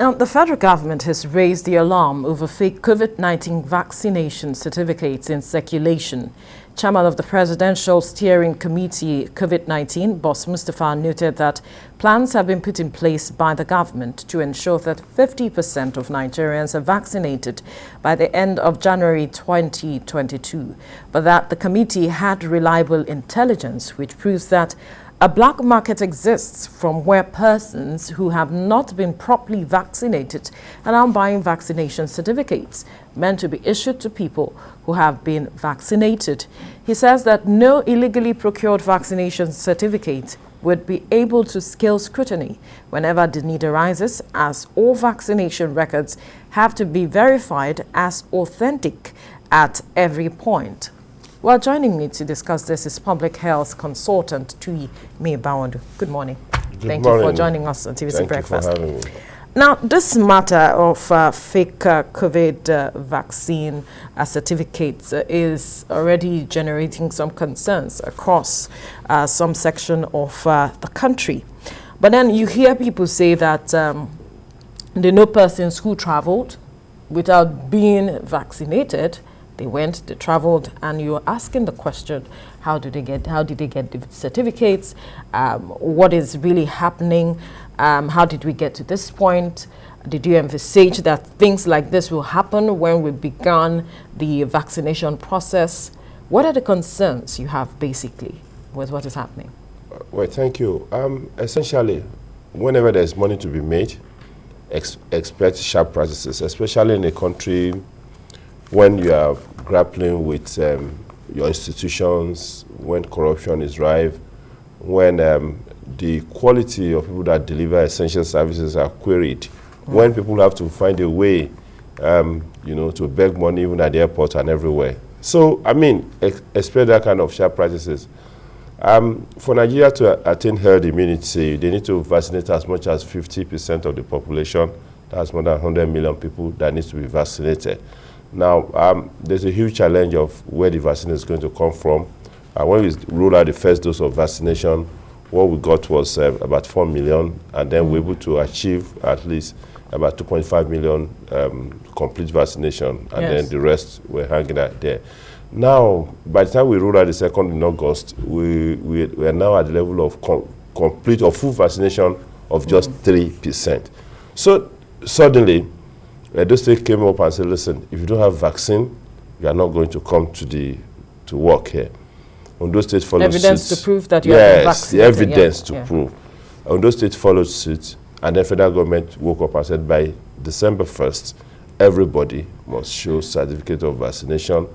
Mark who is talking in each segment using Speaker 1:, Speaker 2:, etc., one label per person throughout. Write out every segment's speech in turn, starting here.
Speaker 1: Now, the federal government has raised the alarm over fake COVID-19 vaccination certificates in circulation. Chairman of the Presidential Steering Committee COVID-19, Boss Mustapha, noted that plans have been put in place by the government to ensure that 50% of Nigerians are vaccinated by the end of January 2022, but that the committee had reliable intelligence which proves that a black market exists from where persons who have not been properly vaccinated are now buying vaccination certificates meant to be issued to people who have been vaccinated. He says that no illegally procured vaccination certificate would be able to scale scrutiny whenever the need arises, as all vaccination records have to be verified as authentic at every point. Well, joining me to discuss this is public health consultant Tui Bawandu. Good morning. Thank you for joining us on TVC Breakfast.
Speaker 2: Thank you for having me.
Speaker 1: Now, this matter of fake COVID vaccine certificates is already generating some concerns across some section of the country. But then you hear people say that they know persons who traveled without being vaccinated. They went, they traveled, and you're asking the question, how did they get the certificates? What is really happening? How did we get to this point? Did you envisage that things like this will happen when we began the vaccination process? What are the concerns you have basically with what is happening?
Speaker 2: Well, thank you. Essentially, whenever there's money to be made, expect sharp practices, especially in a country when you are grappling with your institutions, when corruption is rife, when the quality of people that deliver essential services are queried, when people have to find a way, to beg money even at the airport and everywhere. So, I mean, expect that kind of sharp practices. For Nigeria to attain herd immunity, they need to vaccinate as much as 50% of the population. That's more than 100 million people that needs to be vaccinated. Now, there's a huge challenge of where the vaccine is going to come from. When we rolled out the first dose of vaccination, what we got was about 4 million, and then we were able to achieve at least about 2.5 million complete vaccination, and then the rest were hanging out there. Now, by the time we rolled out the second in August, we are now at the level of complete or full vaccination of just 3%. So suddenly, Edo State came up and said, listen, if you don't have vaccine, you are not going to come to work here. Ondo State followed
Speaker 1: evidence
Speaker 2: suit.
Speaker 1: to prove that you have been vaccinated.
Speaker 2: Yes, evidence to prove. Ondo State followed suit, and the federal government woke up and said by December 1st, everybody must show certificate of vaccination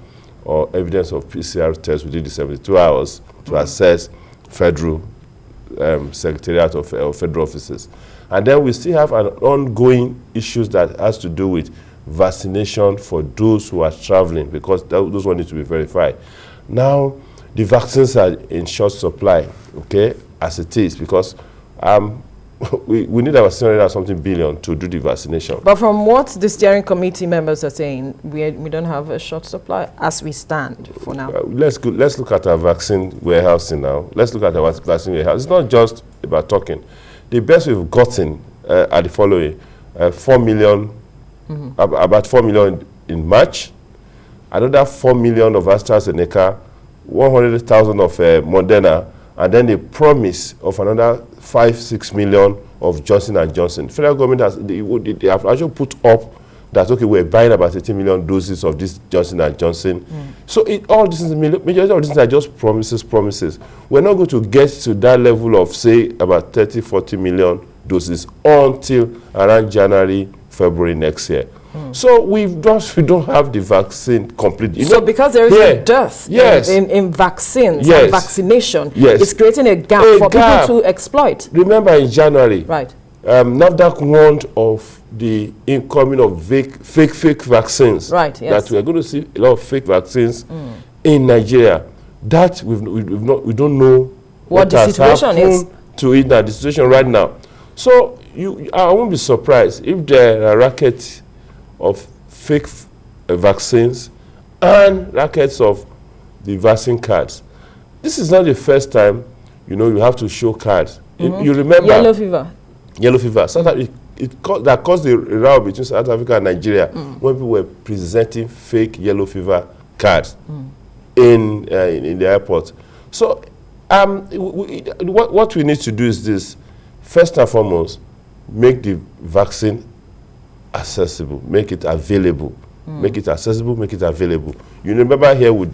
Speaker 2: or evidence of PCR test within the 72 hours to access federal secretariat of federal offices. And then we still have an ongoing issues that has to do with vaccination for those who are traveling, because those ones need to be verified. Now, the vaccines are in short supply, okay, as it is, because we need about 700-something billion to do the vaccination.
Speaker 1: But from what the steering committee members are saying, we don't have a short supply as we stand for now.
Speaker 2: Let's look at our vaccine warehousing now. Let's look at our vaccine warehouse. It's not just about talking. The best we've gotten are the following: 4 million, about 4 million in March, another 4 million of AstraZeneca, 100,000 of Moderna, and then the promise of another 5-6 million of Johnson & Johnson. Federal government they have actually put up that, okay, we're buying about 18 million doses of this Johnson & Johnson. So all this is, majority of these are just promises. We're not going to get to that level of, say, about 30-40 million doses until around January, February next year. So we don't have the vaccine completely.
Speaker 1: So because there is a dearth in vaccines and vaccination, it's creating a gap for people to exploit.
Speaker 2: Remember in January,
Speaker 1: right?
Speaker 2: NAFDAC warned of the incoming of fake vaccines.
Speaker 1: Right, yes.
Speaker 2: That we are going to see a lot of fake vaccines in Nigeria. That we don't know what the situation is to it now, the situation right now. So I won't be surprised if there are rackets of fake vaccines and rackets of the vaccine cards. This is not the first time, you have to show cards. You remember
Speaker 1: yellow fever.
Speaker 2: Yellow fever. Sometimes that caused the row between South Africa and Nigeria when people were presenting fake yellow fever cards in the airport. So what we need to do is this: first and foremost, make the vaccine accessible, make it available. Make it accessible, make it available. You remember here we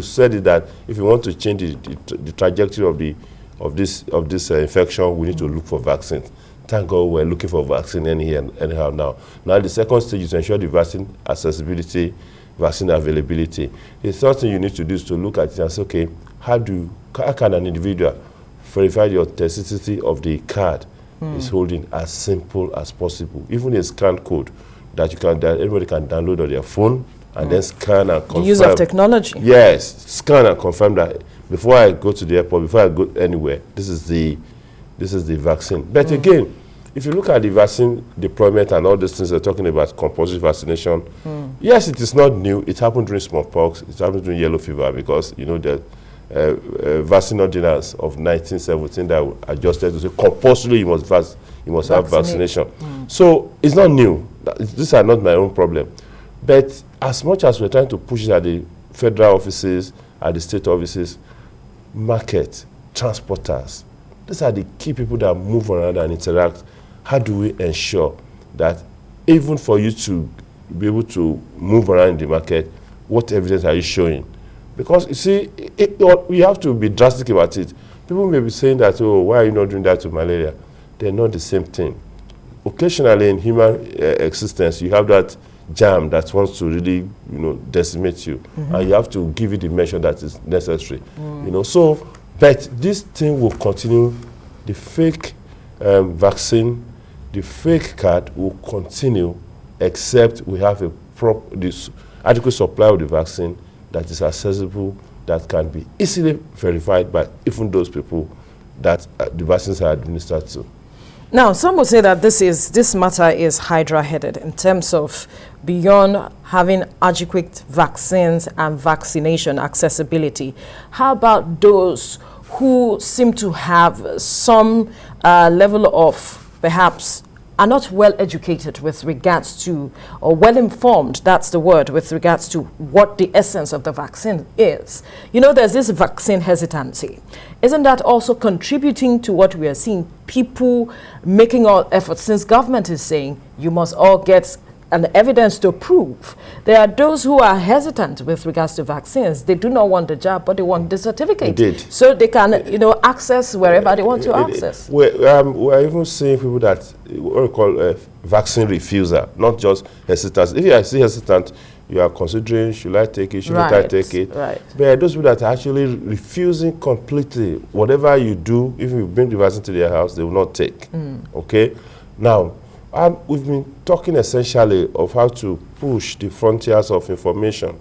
Speaker 2: said it that if you want to change the trajectory of this infection, we need to look for vaccines. Thank God we're looking for vaccine anyhow now. Now the second stage is to ensure the vaccine accessibility, vaccine availability. The third thing you need to do is to look at it and say, okay, how can an individual verify the authenticity of the card is holding as simple as possible, even a scan code that everybody can download on their phone and then scan and confirm.
Speaker 1: The use of technology.
Speaker 2: Yes, scan and confirm that before I go to the airport, before I go anywhere, this is the vaccine. But again, if you look at the vaccine deployment and all these things they're talking about, compulsory vaccination, yes, it is not new. It happened during smallpox. It happened during yellow fever because, you know, the vaccine ordinance of 1917 that adjusted to say compulsory you must have vaccination. So it's not new. These are not my own problem. But as much as we're trying to push it at the federal offices, at the state offices, market, transporters, these are the key people that move around and interact. How do we ensure that even for you to be able to move around in the market, what evidence are you showing? Because you see, we have to be drastic about it. People may be saying that, oh, why are you not doing that to malaria? They're not the same thing. Occasionally in human existence, you have that germ that wants to really, you know, decimate you, and you have to give it the measure that is necessary. You know, so, but this thing will continue. The fake vaccine, the fake card will continue, except we have this adequate supply of the vaccine that is accessible, that can be easily verified by even those people that the vaccines are administered to.
Speaker 1: Now, some will say that this matter is hydra-headed in terms of beyond having adequate vaccines and vaccination accessibility. How about those who seem to have some level of perhaps are not well educated with regards to, or well informed, that's the word, with regards to what the essence of the vaccine is. You know, there's this vaccine hesitancy. Isn't that also contributing to what we are seeing? People making all efforts, since government is saying you must all get an evidence to prove. There are those who are hesitant with regards to vaccines. They do not want the jab, but they want the certificate.
Speaker 2: Indeed.
Speaker 1: So they can, you know, access wherever they want to access.
Speaker 2: We're even seeing people that what we call vaccine refuser, not just hesitant. If you are still hesitant, you are considering, should I take it, should I take it? Right. But those people that are actually refusing completely, whatever you do, if you bring the vaccine to their house, they will not take. Okay? Now, we've been talking essentially of how to push the frontiers of information,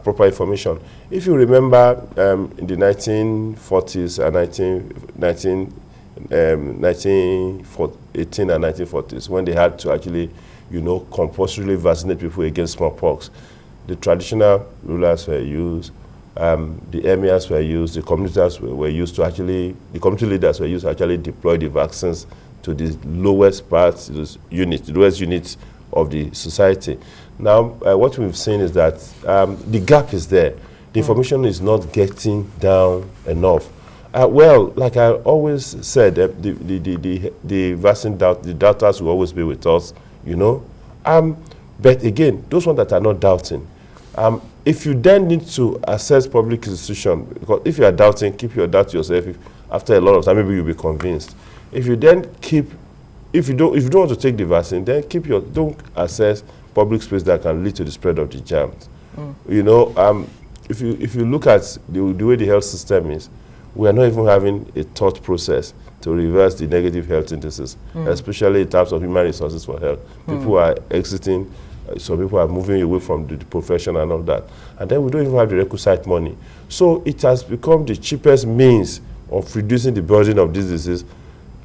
Speaker 2: proper information. If you remember in the 1940s and 1918 and 1940s, when they had to actually, you know, compulsorily vaccinate people against smallpox, the traditional rulers were used, the emirs were used, the communities were used to actually, the community leaders were used to actually deploy the vaccines to the lowest parts, the lowest units of the society. Now, what we've seen is that the gap is there. The information is not getting down enough. Well, like I always said, the vaccine the doubters will always be with us, you know. But again, those ones that are not doubting, if you then need to assess public institution, because if you are doubting, keep your doubt to yourself. After a lot of time, maybe you'll be convinced. If you then if you don't want to take the vaccine, then don't assess public space that can lead to the spread of the germs. You know, if you look at the way the health system is, we are not even having a thought process to reverse the negative health indices, especially in terms of human resources for health. People are exiting, some people are moving away from the profession and all that. And then we don't even have the requisite money. So it has become the cheapest means of reducing the burden of these diseases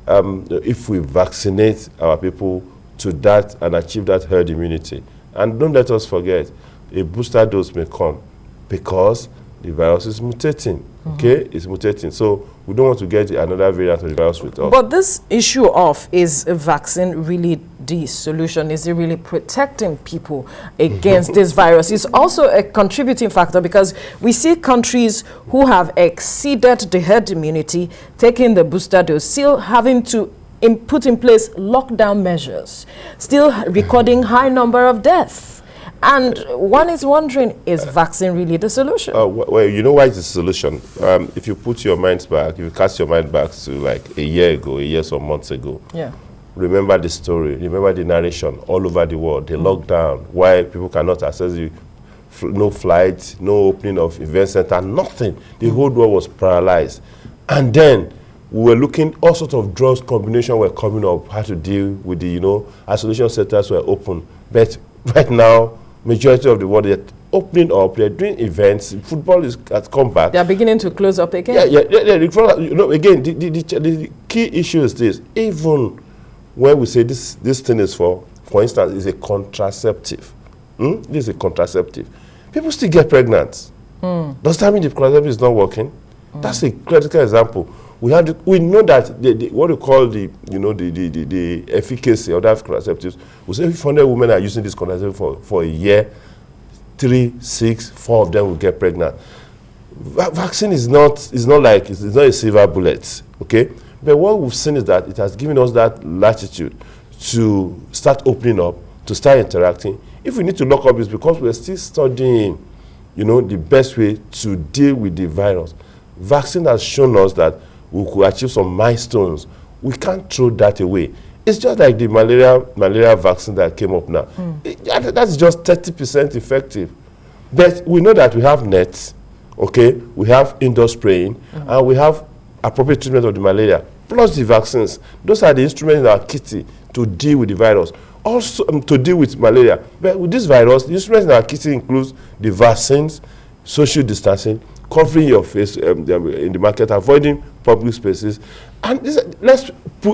Speaker 2: if we vaccinate our people to that and achieve that herd immunity. And don't let us forget, a booster dose may come because the virus is mutating. Okay, it's mutating. So we don't want to get another variant of the virus with us.
Speaker 1: But this issue of, is a vaccine really the solution? Is it really protecting people against this virus? It's also a contributing factor, because we see countries who have exceeded the herd immunity, taking the booster dose, still having to put in place lockdown measures, still recording high number of deaths. And one is wondering, is vaccine really the solution?
Speaker 2: Well, you know why it's the solution? If you put your minds back, if you cast your mind back to like a year, some months ago, remember the story, remember the narration all over the world, the lockdown, why people cannot access you, no flights, no opening of event center, nothing. The whole world was paralyzed. And then we were looking, all sorts of drugs combination were coming up, how to deal with the, isolation centers were open. But right now, majority of the world, they're opening up, they're doing events, football has come back.
Speaker 1: They're beginning to close up again.
Speaker 2: Again, the key issue is this. Even when we say this thing is for instance, is a contraceptive. This is a contraceptive. People still get pregnant. Does that mean the contraceptive is not working? That's a critical example. We know that what we call the efficacy of that contraceptives. We say if 100 women are using this contraceptive for a year, 3, 6, 4 of them will get pregnant. Vaccine is not a silver bullet, okay? But what we've seen is that it has given us that latitude to start opening up, to start interacting. If we need to lock up, it's because we're still studying, the best way to deal with the virus. Vaccine has shown us that we could achieve some milestones. We can't throw that away. It's just like the malaria vaccine that came up now. That's just 30% effective. But we know that we have nets, okay? We have indoor spraying, and we have appropriate treatment of the malaria, plus the vaccines. Those are the instruments in our kitty to deal with the virus. Also, to deal with malaria. But with this virus, the instruments in our kitty includes the vaccines, social distancing, covering your face in the market, avoiding public spaces. And let's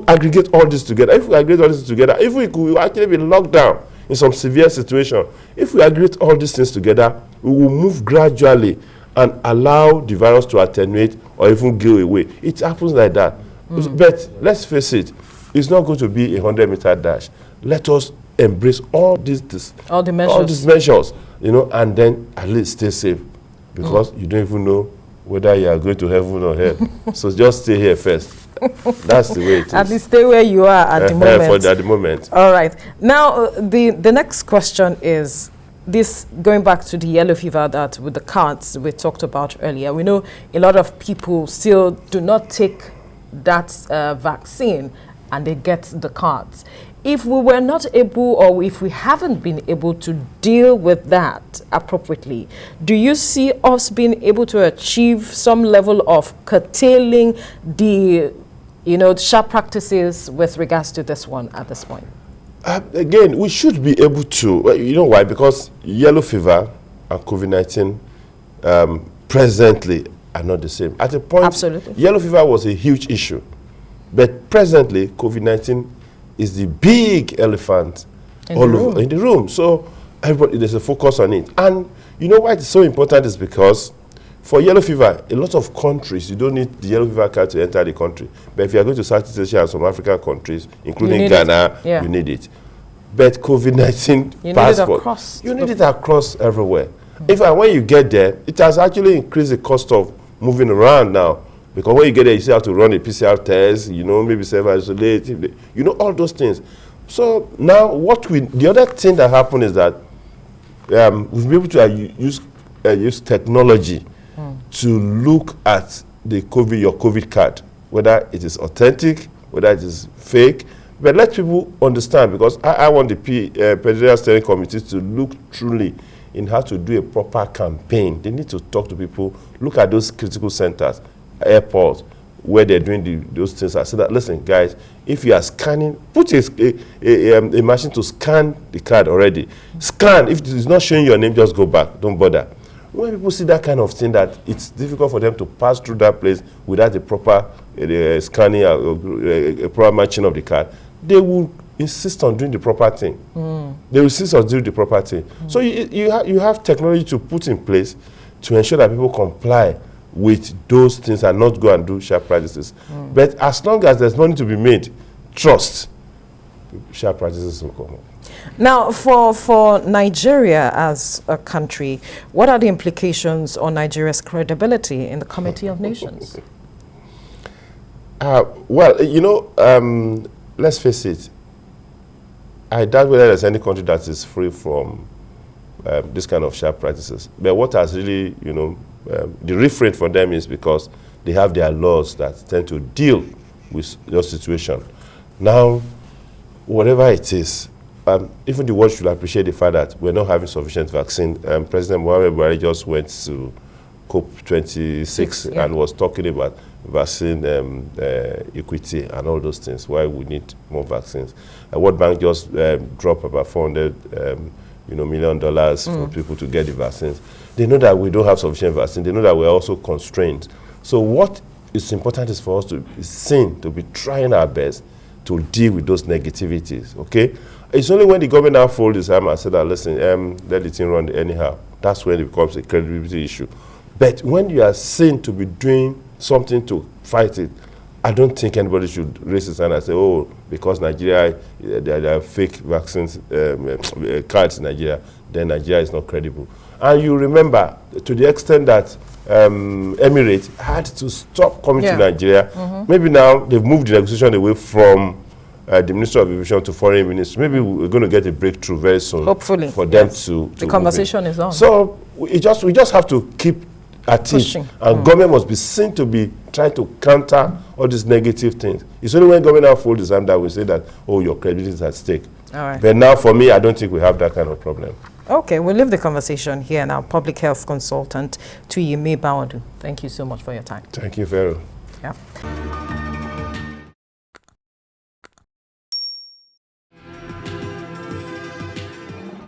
Speaker 2: aggregate all this together. If we aggregate all this together, if we could actually be locked down in some severe situation, if we aggregate all these things together, we will move gradually and allow the virus to attenuate or even go away. It happens like that. But let's face it, it's not going to be a 100-meter dash. Let us embrace all these measures, and then at least stay safe. Because you don't even know whether you are going to heaven or hell. So just stay here first. That's the way it is.
Speaker 1: At least stay where you are at the moment.
Speaker 2: At the moment.
Speaker 1: All right. Now, the next question is this, going back to the yellow fever that with the cards we talked about earlier. We know a lot of people still do not take that vaccine and they get the cards. If we were not able, or if we haven't been able to deal with that appropriately, do you see us being able to achieve some level of curtailing the, sharp practices with regards to this one at this point?
Speaker 2: Again, we should be able to. You know why? Because yellow fever and COVID-19 presently are not the same. At a point,
Speaker 1: absolutely,
Speaker 2: yellow fever was a huge issue. But presently, COVID-19 is the big elephant in the room. So everybody, there's a focus on it. And you know why it's so important is because for yellow fever, a lot of countries, you don't need the yellow fever card to enter the country. But if you are going to Southeast Asia and some African countries, including Ghana, you need it. But COVID-19 passport, you need it across everywhere. When you get there, it has actually increased the cost of moving around now. Because when you get there, you still have to run a PCR test, maybe self-isolate, all those things. So now the other thing that happened is that we've been able to use technology to look at your COVID card, whether it is authentic, whether it is fake. But let people understand, because I want the Presidential Steering Committee to look truly in how to do a proper campaign. They need to talk to people, look at those critical centers, airports, where they're doing those things. I said that, listen, guys, if you are scanning, put a machine to scan the card already. Scan. If it is not showing your name, just go back. Don't bother. When people see that kind of thing, that it's difficult for them to pass through that place without a proper scanning or a proper matching of the card, they will insist on doing the proper thing. They will insist on doing the proper thing. So you have technology to put in place to ensure that people comply with those things and not go and do sharp practices. But as long as there's money to be made, trust, sharp practices will come up.
Speaker 1: Now, for Nigeria as a country, what are the implications on Nigeria's credibility in the Committee of Nations?
Speaker 2: Well, you know, let's face it, I doubt whether there's any country that is free from this kind of sharp practices. But what has really, you know, the refrain for them is because they have their laws that tend to deal with your situation. Now, whatever it is, even the world should appreciate the fact that we're not having sufficient vaccine. President Muhammad Buhari just went to COP26 and was talking about vaccine equity and all those things, why we need more vaccines. World Bank just dropped about $400 million for people to get the vaccines. They know that we don't have sufficient vaccine. They know that we're also constrained. So what is important is for us to be trying our best to deal with those negativities, okay? It's only when the government now folds its arm and said that, listen, let the thing run anyhow. That's when it becomes a credibility issue. But when you are seen to be doing something to fight it, I don't think anybody should raise his hand and say, oh, because Nigeria, there are fake vaccines, cards in Nigeria, then Nigeria is not credible. And you remember, to the extent that Emirates had to stop coming to Nigeria, maybe now they've moved the negotiation away from the Minister of Aviation to Foreign Ministry. Maybe we're going to get a breakthrough very soon.
Speaker 1: Hopefully.
Speaker 2: For them to
Speaker 1: the conversation is on.
Speaker 2: So we just have to keep at it. And government must be seen to be trying to counter all these negative things. It's only when government now folds his arm that we say that, oh, your credibility is at stake.
Speaker 1: All right.
Speaker 2: But now, for me, I don't think we have that kind of problem.
Speaker 1: Okay, we'll leave the conversation here now. Public health consultant Tuyimi Bawadu. Thank you so much for your time.
Speaker 2: Thank you, Vero.
Speaker 1: Yeah.